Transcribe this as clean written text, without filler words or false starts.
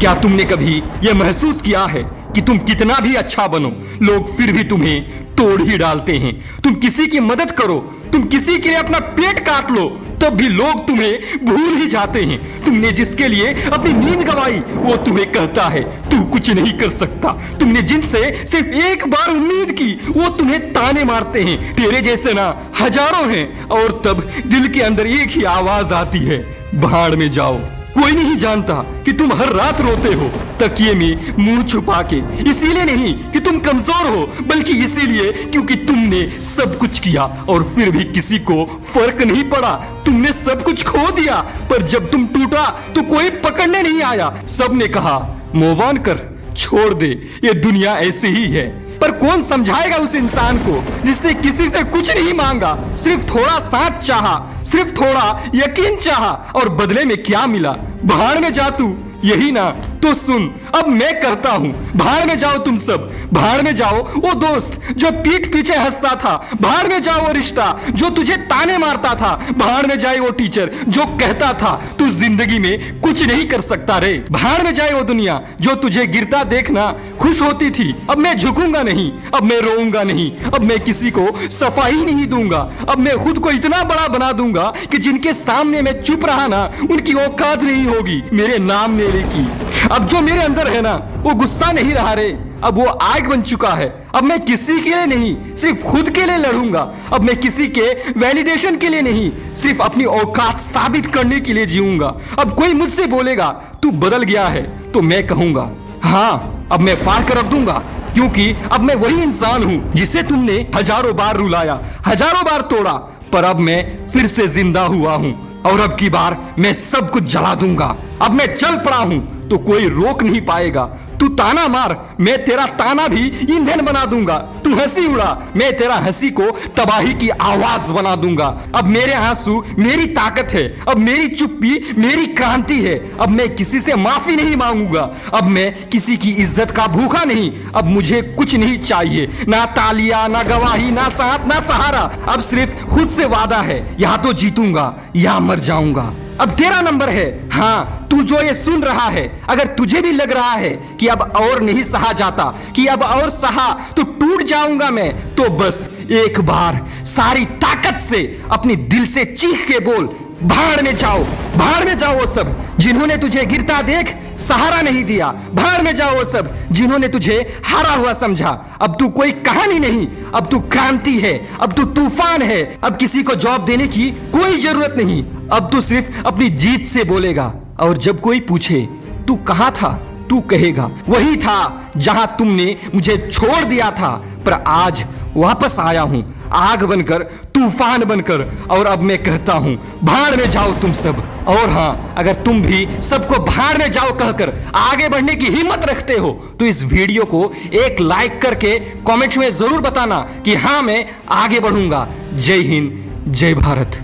क्या तुमने कभी यह महसूस किया है कि तुम कितना भी अच्छा बनो, लोग फिर भी तुम्हें तोड़ ही डालते हैं। तुम किसी की मदद करो, तुम किसी के लिए अपना पेट काट लो, तब भी लोग तुम्हें भूल ही जाते हैं। तुमने जिसके लिए अपनी नींद गंवाई, वो तुम्हें कहता है तू कुछ नहीं कर सकता। तुमने जिनसे सिर्फ एक बार उम्मीद की, वो तुम्हें ताने मारते हैं। तेरे जैसे ना हजारों हैं, और तब दिल के अंदर एक ही आवाज आती है, भाड़ में जाओ। कोई नहीं जानता कि तुम हर रात रोते हो तकिए में मुंह छुपा के, इसीलिए नहीं कि तुम कमजोर हो, बल्कि इसीलिए क्योंकि तुमने सब कुछ किया और फिर भी किसी को फर्क नहीं पड़ा। तुमने सब कुछ खो दिया, पर जब तुम टूटा तो कोई पकड़ने नहीं आया। सबने कहा मूव ऑन कर, छोड़ दे, ये दुनिया ऐसे ही है। पर कौन समझाएगा उस इंसान को जिसने किसी से कुछ नहीं मांगा, सिर्फ थोड़ा साथ चाहा, सिर्फ थोड़ा यकीन चाहा, और बदले में क्या मिला? भाड़ में जा तू, यही ना? तो सुन, अब मैं करता हूँ। भाड़ में जाओ तुम सब, भाड़ में जाओ वो दोस्त जो पीठ पीछे हंसता था, भाड़ में जाओ वो रिश्ता जो तुझे ताने मारता था, भाड़ में जाए वो टीचर जो कहता था तू जिंदगी में कुछ नहीं कर सकता रे, भाड़ में जाए वो दुनिया जो तुझे गिरता देखना खुश होती थी। अब मैं झुकूंगा नहीं, अब मैं रोऊंगा नहीं, अब मैं किसी को सफाई नहीं दूंगा, अब मैं खुद को इतना बड़ा बना दूंगा कि जिनके सामने मैं चुप रहा ना, उनकी औकात नहीं होगी मेरे नाम लेने की। अब जो मेरे अंदर है ना, वो गुस्सा नहीं रहा रे, अब वो आग बन चुका है। अब मैं किसी के लिए नहीं, सिर्फ खुद के लिए लड़ूंगा। अब मैं किसी के वैलिडेशन के लिए नहीं, सिर्फ अपनी औकात साबित करने के लिए जीऊंगा। अब कोई मुझसे बोलेगा तू बदल गया है, तो मैं कहूंगा हाँ, अब मैं फाड़ कर रख दूंगा, क्योंकि अब मैं वही इंसान हूँ जिसे तुमने हजारों बार रुलाया, हजारों बार तोड़ा, पर अब मैं फिर से जिंदा हुआ हूँ, और अब की बार मैं सब कुछ जला दूंगा। अब मैं चल पड़ा हूं तो कोई रोक नहीं पाएगा। तू ताना मार, मैं तेरा ताना भी ईंधन बना दूंगा। तू हंसी उड़ा, मैं तेरा हंसी को तबाही की आवाज बना दूंगा। अब मेरे आंसू मेरी ताकत है, अब मेरी चुप्पी मेरी क्रांति है। अब मैं किसी से माफी नहीं मांगूंगा, अब मैं किसी की इज्जत का भूखा नहीं। अब मुझे कुछ नहीं चाहिए, ना तालियां, ना गवाही, ना साथ, ना सहारा। अब सिर्फ खुद से वादा है, या तो जीतूंगा या मर जाऊंगा। अब तेरा नंबर है। हाँ, तू जो ये सुन रहा है, अगर तुझे भी लग रहा है कि अब और नहीं सहा जाता, कि अब और सहा तो टूट जाऊंगा मैं, तो बस एक बार सारी ताकत से अपनी दिल से चीख के बोल, भाड़ में जाओ, भाड़ में जाओ वो सब जिन्होंने तुझे गिरता देख सहारा नहीं दिया। भाड़ में जाओ वो सब जिन्होंने तुझे हारा हुआ समझा। अब तू कोई कहानी नहीं, अब तू क्रांति है, अब तू तूफान है। अब किसी को जवाब देने की कोई जरूरत नहीं, अब तू सिर्फ अपनी जीत से बोलेगा। और जब कोई पूछे तू कहाँ था, तू कहेगा वही था जहां तुमने मुझे छोड़ दिया था, पर आज वापस आया हूं, आग बनकर, तूफान बनकर। और अब मैं कहता हूं भाड़ में जाओ तुम सब। और हाँ, अगर तुम भी सबको भाड़ में जाओ कहकर आगे बढ़ने की हिम्मत रखते हो, तो इस वीडियो को एक लाइक करके कमेंट में जरूर बताना कि हाँ, मैं आगे बढ़ूंगा। जय हिंद, जय भारत।